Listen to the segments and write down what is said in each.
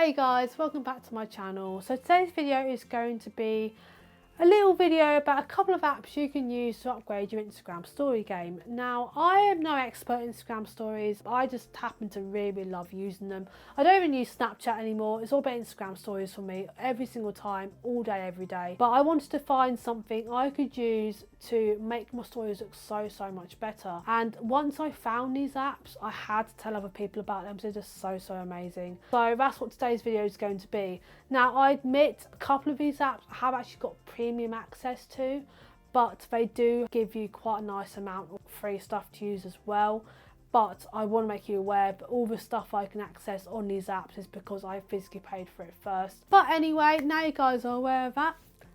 Hey guys, welcome back to my channel. So today's video is going to be a little video about a couple of apps you can use to upgrade your Instagram story game. Now, I am no expert in Instagram stories, but I just happen to really love using them. I don't even use Snapchat anymore. It's all about Instagram stories for me every single time, all day, every day. But I wanted to find something I could use to make my stories look so much better. And once I found these apps, I had to tell other people about them. So they're just so amazing. So that's what today's video is going to be. Now, I admit a couple of these apps I have actually got premium access to, but they do give you quite a nice amount of free stuff to use as well. But I want to make you aware that all the stuff I can access on these apps is because I physically paid for it first. But anyway, now you guys are aware of that,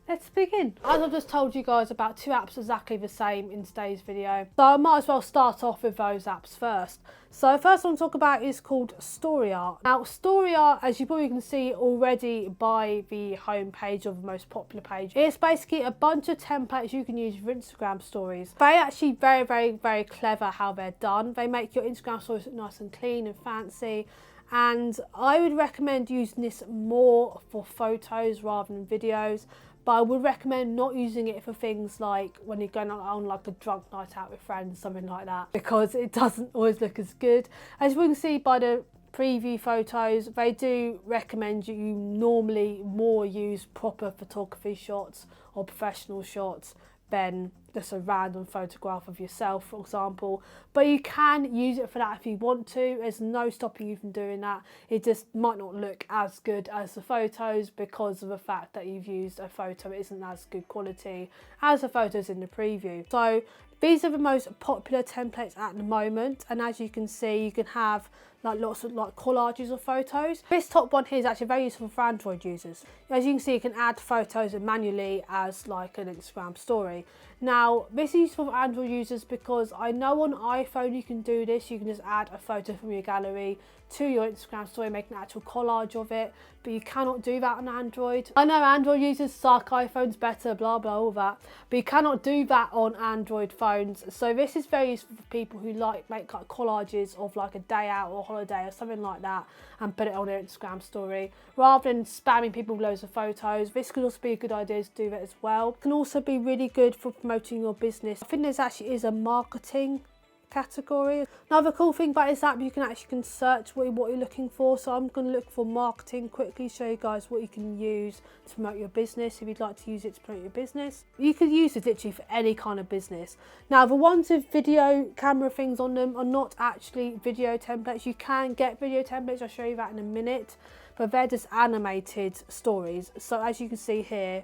let's begin. As I've just told you guys about two apps exactly the same in today's video, so I might as well start off with those apps first. So first one to talk about is called StoryArt. Now StoryArt, as you probably can see already by the home page of the most popular page, it's basically a bunch of templates you can use for Instagram stories. They're actually very clever how they're done. They make your Instagram stories look nice and clean and fancy. And I would recommend using this more for photos rather than videos. But I would recommend not using it for things like when you're going on like a drunk night out with friends, something like that, because it doesn't always look as good. As we can see by the preview photos, they do recommend you normally more use proper photography shots or professional shots than just a random photograph of yourself, for example. But you can use it for that if you want to. There's no stopping you from doing that. It just might not look as good as the photos because of the fact that you've used a photo that isn't as good quality as the photos in the preview. So these are the most popular templates at the moment, and as you can see, you can have like lots of like collages of photos. This top one here is actually very useful for Android users. As you can see, you can add photos manually as like an Instagram story. Now, this is useful for Android users because I know on iPhone you can do this. You can just add a photo from your gallery to your Instagram story, make an actual collage of it, but you cannot do that on Android. I know Android users suck, iPhone's better, blah all that, but you cannot do that on Android phones. So this is very useful for people who make like collages of like a day out or holiday or something like that and put it on their Instagram story rather than spamming people with loads of photos. This could also be a good idea to do that as well. It can also be really good for promoting your business. I think this actually is a marketing category. Another cool thing about this app, you can search what you're looking for. So I'm going to look for marketing quickly, show you guys what you can use to promote your business if you'd like to use it to promote your business. You could use it literally for any kind of business. Now the ones with video camera things on them are not actually video templates. You can get video templates, I'll show you that in a minute, but they're just animated stories. So as you can see here,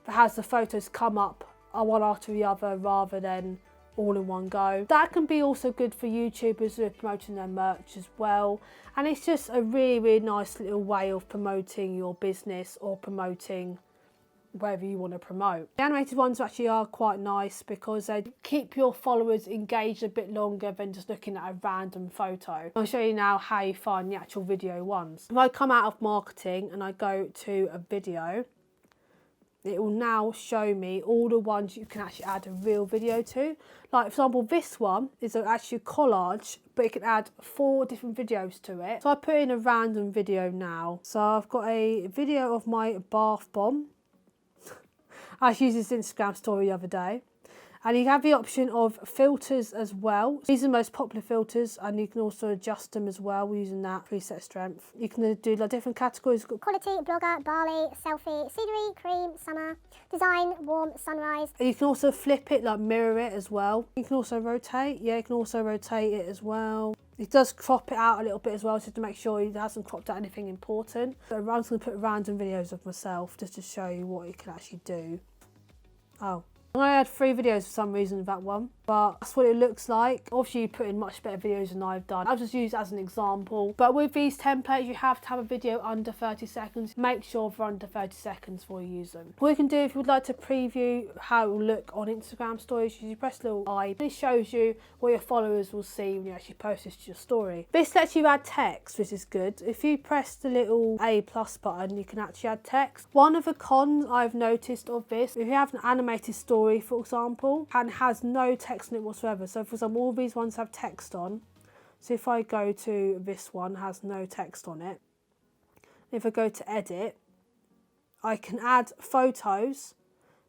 it has the photos come up one after the other rather than all in one go. That can be also good for YouTubers who are promoting their merch as well, and it's just a really nice little way of promoting your business or promoting wherever you want to promote. The animated ones actually are quite nice because they keep your followers engaged a bit longer than just looking at a random photo. I'll show you now how you find the actual video ones. If I come out of marketing and I go to a video, it will now show me all the ones you can actually add a real video to. Like for example, this one is actually a collage, but you can add 4 different videos to it. So I put in a random video now. So I've got a video of my bath bomb. I used this Instagram story the other day. And you have the option of filters as well. These are the most popular filters, and you can also adjust them as well using that preset strength. You can do like different categories. Quality, blogger, Bali, selfie, scenery, cream, summer, design, warm, sunrise. And you can also flip it, like mirror it as well. You can also rotate. Yeah, you can also rotate it as well. It does crop it out a little bit as well, just to make sure it hasn't cropped out anything important. So I'm just going to put random videos of myself just to show you what you can actually do. Oh. I had 3 videos for some reason of that one, but that's what it looks like. Obviously you put in much better videos than I've done. I've just used it as an example. But with these templates, you have to have a video under 30 seconds. Make sure they're under 30 seconds before you use them. What you can do if you would like to preview how it will look on Instagram stories, you press the little eye. This shows you what your followers will see when you actually post this to your story. This lets you add text, which is good. If you press the little A+ button, you can actually add text. One of the cons I've noticed of this, if you have an animated story, for example, and has no text in it whatsoever. So for example, all these ones have text on. So if I go to this one, has no text on it, If I go to edit, I can add photos,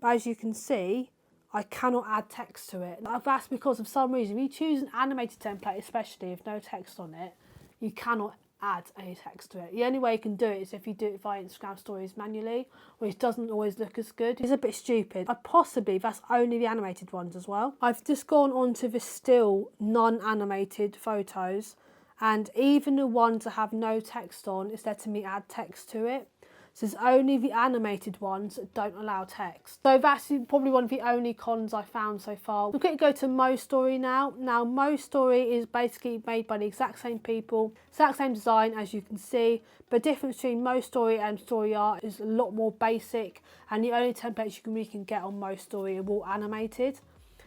but as you can see, I cannot add text to it. That's because of some reason, if you choose an animated template, especially with no text on it, you cannot add any text to it. The only way you can do it is if you do it via Instagram stories manually, which doesn't always look as good. It's a bit stupid. Possibly that's only the animated ones as well. I've just gone on to the still non-animated photos, and even the ones that have no text on, it's letting me add text to it. So it's only the animated ones that don't allow text. So that's probably one of the only cons I found so far. We'll quickly go to MoStory now. Now MoStory is basically made by the exact same people, exact same design as you can see, but the difference between MoStory and StoryArt is a lot more basic, and the only templates you can really get on MoStory are all animated.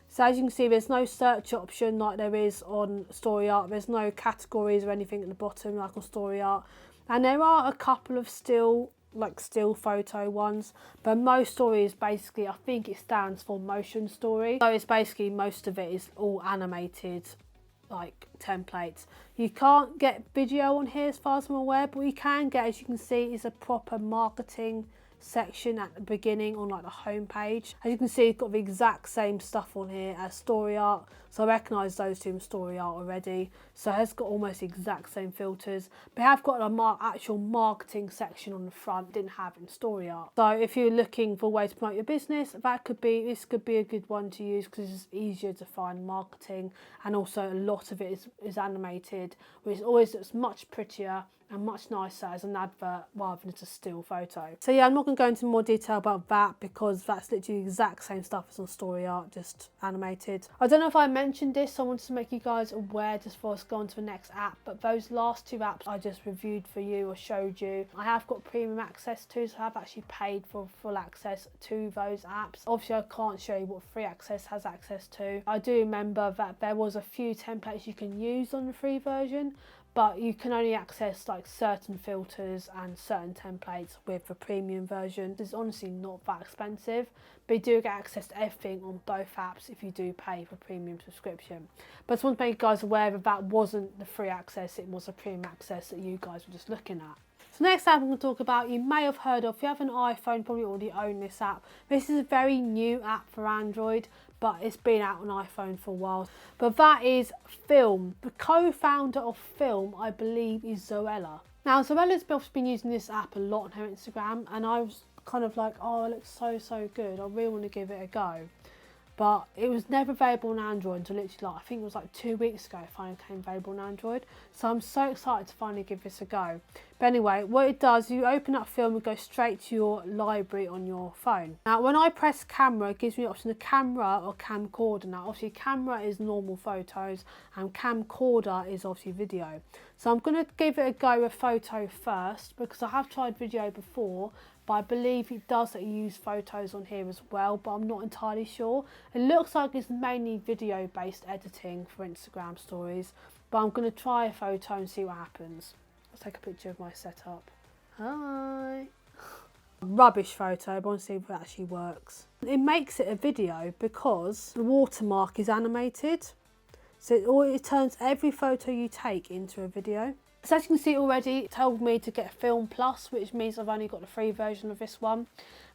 So as you can see, there's no search option like there is on StoryArt. There's no categories or anything at the bottom like on StoryArt. And there are a couple of still photo ones, but MoStory is basically, I think it stands for motion story. So it's basically, most of it is all animated like templates. You can't get video on here as far as I'm aware, but what you can get, as you can see, is a proper marketing section at the beginning on like the home page. As you can see, it's got the exact same stuff on here as StoryArt, so I recognise those two from StoryArt already. So it has got almost the exact same filters, but I have got an actual marketing section on the front, didn't have in StoryArt. So if you're looking for a way to promote your business, this could be a good one to use because it's easier to find marketing, and also a lot of it is animated, which always looks much prettier and much nicer as an advert rather than just a still photo. So yeah, I'm not going to go into more detail about that because that's literally the exact same stuff as on StoryArt, just animated. I don't know if I mentioned this, so I wanted to make you guys aware just before I go on to the next app, but those last two apps I just reviewed for you or showed you, I have got premium access to, so I have actually paid for full access to those apps. Obviously I can't show you what free access has access to. I do remember that there was a few templates you can use on the free version, but you can only access like certain filters and certain templates with the premium version. It's honestly not that expensive, but you do get access to everything on both apps if you do pay for premium subscription. But I just want to make you guys aware that that wasn't the free access, it was a premium access that you guys were just looking at. So next app I'm going to talk about, you may have heard of, if you have an iPhone, probably already own this app. This is a very new app for Android, but it's been out on iPhone for a while. But that is Filmm. The co-founder of Filmm, I believe, is Zoella. Now, Zoella's been using this app a lot on her Instagram, and I was kind of like, oh, it looks so good. I really want to give it a go. But it was never available on Android until literally, I think it was like 2 weeks ago it finally became available on Android. So I'm so excited to finally give this a go. But anyway, what it does, you open up Filmm and go straight to your library on your phone. Now, when I press camera, it gives me the option of camera or camcorder. Now, obviously camera is normal photos and camcorder is obviously video. So I'm going to give it a go with photo first because I have tried video before, but I believe it does use photos on here as well, but I'm not entirely sure. It looks like it's mainly video based editing for Instagram stories, but I'm going to try a photo and see what happens. Let's take a picture of my setup. Hi. Rubbish photo, but I want to see if it actually works. It makes it a video because the watermark is animated, so it turns every photo you take into a video. So as you can see already, it told me to get Filmm Plus, which means I've only got the free version of this one.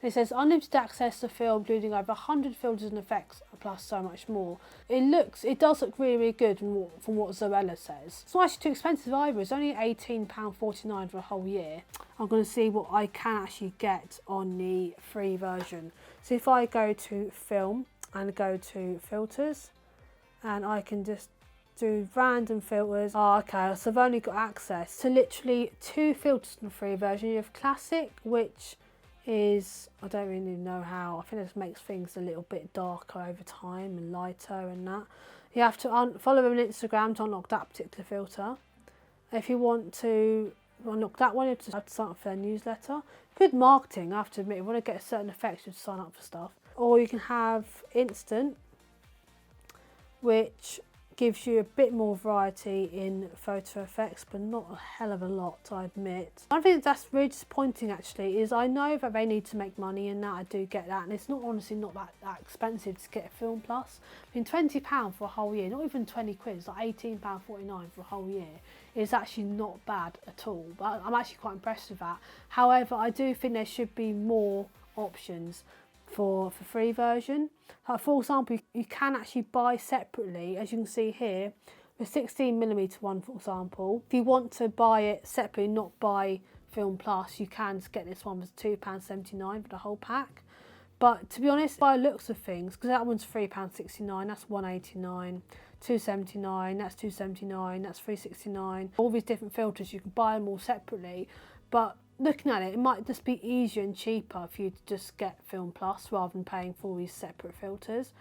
And it says unlimited access to Filmm, including over 100 filters and effects, plus so much more. It does look really good from what Zoella says. It's not actually too expensive either. It's only £18.49 for a whole year. I'm going to see what I can actually get on the free version. So if I go to Filmm and go to filters, and I can just do random filters. Oh, okay, so I've only got access to literally 2 filters in the free version. You have classic, which is, I don't really know how, I think it just makes things a little bit darker over time and lighter and that. You have to follow them on Instagram to unlock that particular filter. If you want to unlock that one, you have to sign up for their newsletter. Good marketing, I have to admit. If you want to get a certain effects, you have to sign up for stuff. Or you can have instant, which gives you a bit more variety in photo effects, but not a hell of a lot, I admit. One thing that's really disappointing actually is I know that they need to make money, and that I do get that, and it's not honestly not that expensive to get a Filmm Plus. I mean, £20 for a whole year, not even 20 quid, it's like £18.49 for a whole year, is actually not bad at all. But I'm actually quite impressed with that. However, I do think there should be more options for free version. For example, you can actually buy separately, as you can see here, the 16mm one, for example. If you want to buy it separately, not buy Filmm Plus, you can get this one for £2.79 for the whole pack. But to be honest, by the looks of things, because that one's £3.69, that's £1.89, £2.79, that's £2.79, that's £3.69. All these different filters, you can buy them all separately, but looking at it, it might just be easier and cheaper for you to just get Filmm Plus rather than paying for all these separate filters.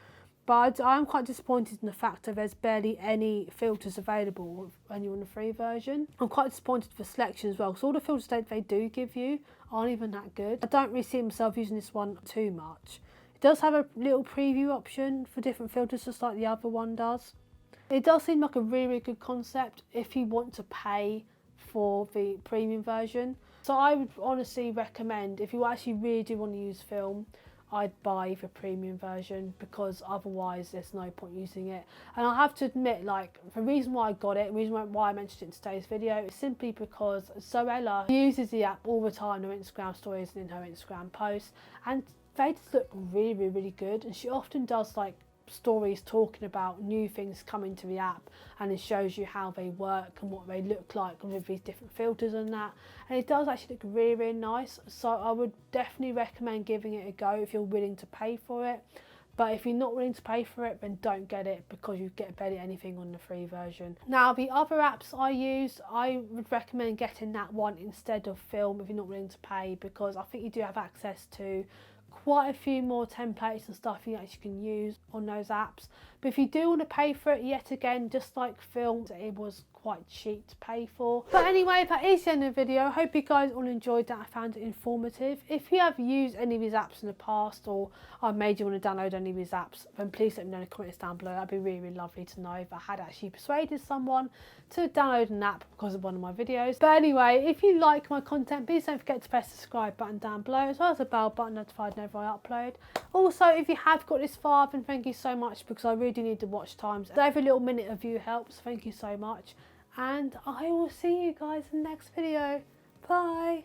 But I'm quite disappointed in the fact that there's barely any filters available when you're on the free version. I'm quite disappointed for selection as well, because all the filters that they do give you aren't even that good. I don't really see myself using this one too much. It does have a little preview option for different filters, just like the other one does. It does seem like a really good concept if you want to pay for the premium version. So I would honestly recommend, if you actually really do want to use Filmm, I'd buy the premium version, because otherwise there's no point using it. And I have to admit, like, the reason why I got it, the reason why I mentioned it in today's video, is simply because Zoella uses the app all the time in her Instagram stories and in her Instagram posts, and they just look really, really good. And she often does like stories talking about new things coming to the app, and it shows you how they work and what they look like with these different filters and that, and it does actually look really, really nice. So I would definitely recommend giving it a go if you're willing to pay for it. But if you're not willing to pay for it, then don't get it, because you get barely anything on the free version. Now, the other apps I use, I would recommend getting that one instead of Filmm if you're not willing to pay, because I think you do have access to quite a few more templates and stuff you actually can use on those apps. But if you do want to pay for it, yet again, just like Filmm, it was quite cheap to pay for. But anyway, that is the end of the video. I hope you guys all enjoyed that. I found it informative. If you have used any of these apps in the past, or I've made you want to download any of these apps, then please let me know in the comments down below. That'd be really, really lovely to know if I had actually persuaded someone to download an app because of one of my videos. But anyway, if you like my content, please don't forget to press the subscribe button down below, as well as the bell button, notified whenever I upload. Also, if you have got this far, then thank you so much, because I really do need the watch times. Every little minute of view helps. Thank you so much. And I will see you guys in the next video. Bye.